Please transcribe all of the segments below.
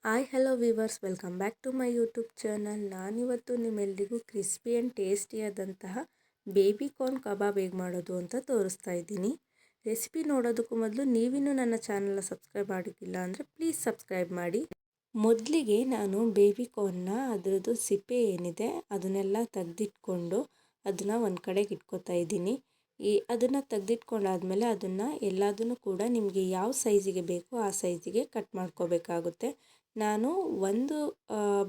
Hi hello viewers, welcome back to my YouTube channel. ನಾನಿವತ್ತು ನಿಮ್ಮೆಲ್ಲರಿಗೂ crispy and ಟೇಸ್ಟಿಯಾದಂತಹ baby corn ಕಬಾಬ್ ಹೇಗೆ ಮಾಡೋದು ಅಂತ ತೋರಿಸ್ತಾ ಇದ್ದೀನಿ. ರೆಸಿಪಿ ನೋಡೋದಕ್ಕೂ ಮೊದಲು ನೀವಿನ್ನೂ ನನ್ನ ಚಾನಲ್ನ ಸಬ್ಸ್ಕ್ರೈಬ್ ಆಗಿಲ್ಲ ಅಂದರೆ ಪ್ಲೀಸ್ ಸಬ್ಸ್ಕ್ರೈಬ್ ಮಾಡಿ. ಮೊದಲಿಗೆ ನಾನು ಬೇಬಿ ಕಾರ್ನ್ನ ಅದರದ್ದು ಸಿಪ್ಪೆ ಏನಿದೆ ಅದನ್ನೆಲ್ಲ ತೆಗೆದಿಟ್ಕೊಂಡು ಅದನ್ನು ಒಂದು ಕಡೆಗೆ ಇಟ್ಕೊತಾ ಇದ್ದೀನಿ. ಅದನ್ನು ತೆಗೆದಿಟ್ಕೊಂಡಾದ್ಮೇಲೆ ಅದನ್ನು ಎಲ್ಲದನ್ನು ಕೂಡ ನಿಮಗೆ ಯಾವ ಸೈಜಿಗೆ ಬೇಕೋ ಆ ಸೈಜಿಗೆ ಕಟ್ ಮಾಡ್ಕೋಬೇಕಾಗುತ್ತೆ. ನಾನು ಒಂದು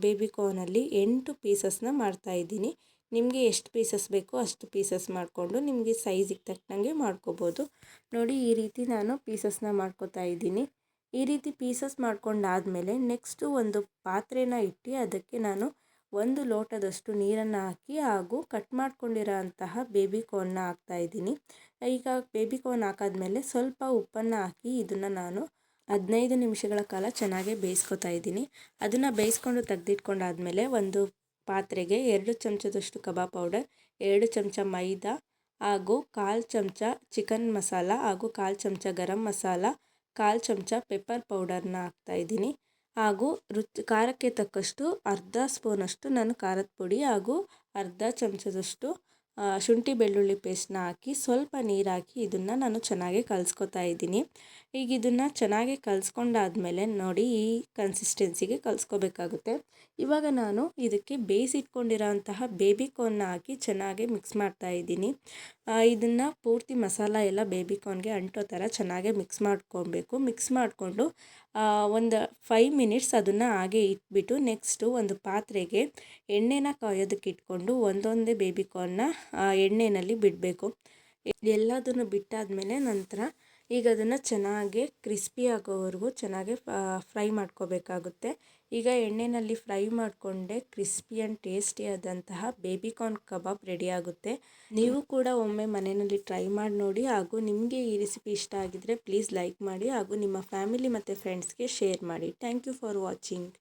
ಬೇಬಿ ಕಾರ್ನಲ್ಲಿ 8 ಪೀಸಸ್ನ ಮಾಡ್ತಾಯಿದ್ದೀನಿ. ನಿಮಗೆ ಎಷ್ಟು ಪೀಸಸ್ ಬೇಕೋ ಅಷ್ಟು ಪೀಸಸ್ ಮಾಡಿಕೊಂಡು ನಿಮಗೆ ಸೈಜಿಗೆ ತಕ್ಕಂಗೆ ಮಾಡ್ಕೋಬೋದು. ನೋಡಿ, ಈ ರೀತಿ ನಾನು ಪೀಸಸ್ನ ಮಾಡ್ಕೋತಾ ಇದ್ದೀನಿ. ಈ ರೀತಿ ಪೀಸಸ್ ಮಾಡ್ಕೊಂಡಾದಮೇಲೆ ನೆಕ್ಸ್ಟು ಒಂದು ಪಾತ್ರೆನ ಇಟ್ಟು ಅದಕ್ಕೆ ನಾನು 1 ಲೋಟದಷ್ಟು ನೀರನ್ನು ಹಾಕಿ ಹಾಗೂ ಕಟ್ ಮಾಡ್ಕೊಂಡಿರೋ ಅಂತಹ ಬೇಬಿ ಕಾರ್ನ್ನ ಹಾಕ್ತಾಯಿದ್ದೀನಿ. ಈಗ ಬೇಬಿ ಕಾರ್ನ್ ಹಾಕಾದ್ಮೇಲೆ ಸ್ವಲ್ಪ ಉಪ್ಪನ್ನು ಹಾಕಿ ಇದನ್ನು ನಾನು 15 ನಿಮಿಷಗಳ ಕಾಲ ಚೆನ್ನಾಗಿ ಬೇಯಿಸ್ಕೊತಾ ಇದ್ದೀನಿ. ಅದನ್ನು ಬೇಯಿಸ್ಕೊಂಡು ತೆಗೆದಿಟ್ಕೊಂಡಾದ್ಮೇಲೆ ಒಂದು ಪಾತ್ರೆಗೆ 2 ಚಮಚದಷ್ಟು ಕಬಾಬ್ ಪೌಡರ್, 2 ಚಮಚ ಮೈದಾ ಹಾಗೂ 1/4 ಚಮಚ ಚಿಕನ್ ಮಸಾಲ ಹಾಗೂ 1/4 ಚಮಚ ಗರಂ ಮಸಾಲ, 1/4 ಚಮಚ ಪೆಪ್ಪರ್ ಪೌಡರ್ನ ಹಾಕ್ತಾಯಿದ್ದೀನಿ. ಹಾಗೂ ಖಾರಕ್ಕೆ ತಕ್ಕಷ್ಟು ಅರ್ಧ ಸ್ಪೂನಷ್ಟು ನಾನು ಖಾರದ ಪುಡಿ ಹಾಗೂ ಅರ್ಧ ಚಮಚದಷ್ಟು ಶುಂಠಿ ಬೆಳ್ಳುಳ್ಳಿ ಪೇಸ್ಟ್ನ ಹಾಕಿ ಸ್ವಲ್ಪ ನೀರು ಹಾಕಿ ಇದನ್ನು ನಾನು ಚೆನ್ನಾಗಿ ಕಲಿಸ್ಕೊತಾ ಇದ್ದೀನಿ. ಈಗ ಇದನ್ನು ಚೆನ್ನಾಗಿ ಕಲಿಸ್ಕೊಂಡಾದ್ಮೇಲೆ ನೋಡಿ, ಈ ಕನ್ಸಿಸ್ಟೆನ್ಸಿಗೆ ಕಲಿಸ್ಕೋಬೇಕಾಗುತ್ತೆ. ಇವಾಗ ನಾನು ಇದಕ್ಕೆ ಬೇಯಿಸಿಟ್ಕೊಂಡಿರೋ ಅಂತಹ ಬೇಬಿ ಕಾರ್ನ್ನ ಹಾಕಿ ಚೆನ್ನಾಗಿ ಮಿಕ್ಸ್ ಮಾಡ್ತಾ ಇದ್ದೀನಿ. ಇದನ್ನು ಪೂರ್ತಿ ಮಸಾಲ ಎಲ್ಲ ಬೇಬಿ ಕಾರ್ನ್ಗೆ ಅಂಟೋ ಥರ ಚೆನ್ನಾಗಿ ಮಿಕ್ಸ್ ಮಾಡ್ಕೊಬೇಕು. ಮಿಕ್ಸ್ ಮಾಡಿಕೊಂಡು ಒಂದು 5 ಮಿನಿಟ್ಸ್ ಅದನ್ನು ಹಾಗೆ ಇಟ್ಬಿಟ್ಟು ನೆಕ್ಸ್ಟು ಒಂದು ಪಾತ್ರೆಗೆ ಎಣ್ಣೆನ ಕಾಯೋದಕ್ಕೆ ಇಟ್ಕೊಂಡು ಒಂದೊಂದೇ ಬೇಬಿ ಕಾರ್ನ್ನ ಎಣ್ಣೆಯಲ್ಲಿ ಬಿಡಬೇಕು. ಎಲ್ಲದನ್ನು ಬಿಟ್ಟಾದಮೇಲೆ ನಂತರ ಈಗ ಅದನ್ನು ಚೆನ್ನಾಗಿ ಕ್ರಿಸ್ಪಿ ಆಗೋವರೆಗೂ ಚೆನ್ನಾಗಿ ಫ್ರೈ ಮಾಡ್ಕೋಬೇಕಾಗುತ್ತೆ. ಈಗ ಎಣ್ಣೆಯಲ್ಲಿ ಫ್ರೈ ಮಾಡಿಕೊಂಡೆ ಕ್ರಿಸ್ಪಿ ಆ್ಯಂಡ್ ಟೇಸ್ಟಿಯಾದಂತಹ ಬೇಬಿ ಕಾರ್ನ್ ಕಬಾಬ್ ರೆಡಿ ಆಗುತ್ತೆ. ನೀವು ಕೂಡ ಒಮ್ಮೆ ಮನೆಯಲ್ಲಿ ಟ್ರೈ ಮಾಡಿ ನೋಡಿ. ಹಾಗೂ ನಿಮಗೆ ಈ ರೆಸಿಪಿ ಇಷ್ಟ ಆಗಿದ್ದರೆ ಪ್ಲೀಸ್ ಲೈಕ್ ಮಾಡಿ ಹಾಗೂ ನಿಮ್ಮ ಫ್ಯಾಮಿಲಿ ಮತ್ತು ಫ್ರೆಂಡ್ಸ್ಗೆ ಶೇರ್ ಮಾಡಿ. Thank you for watching.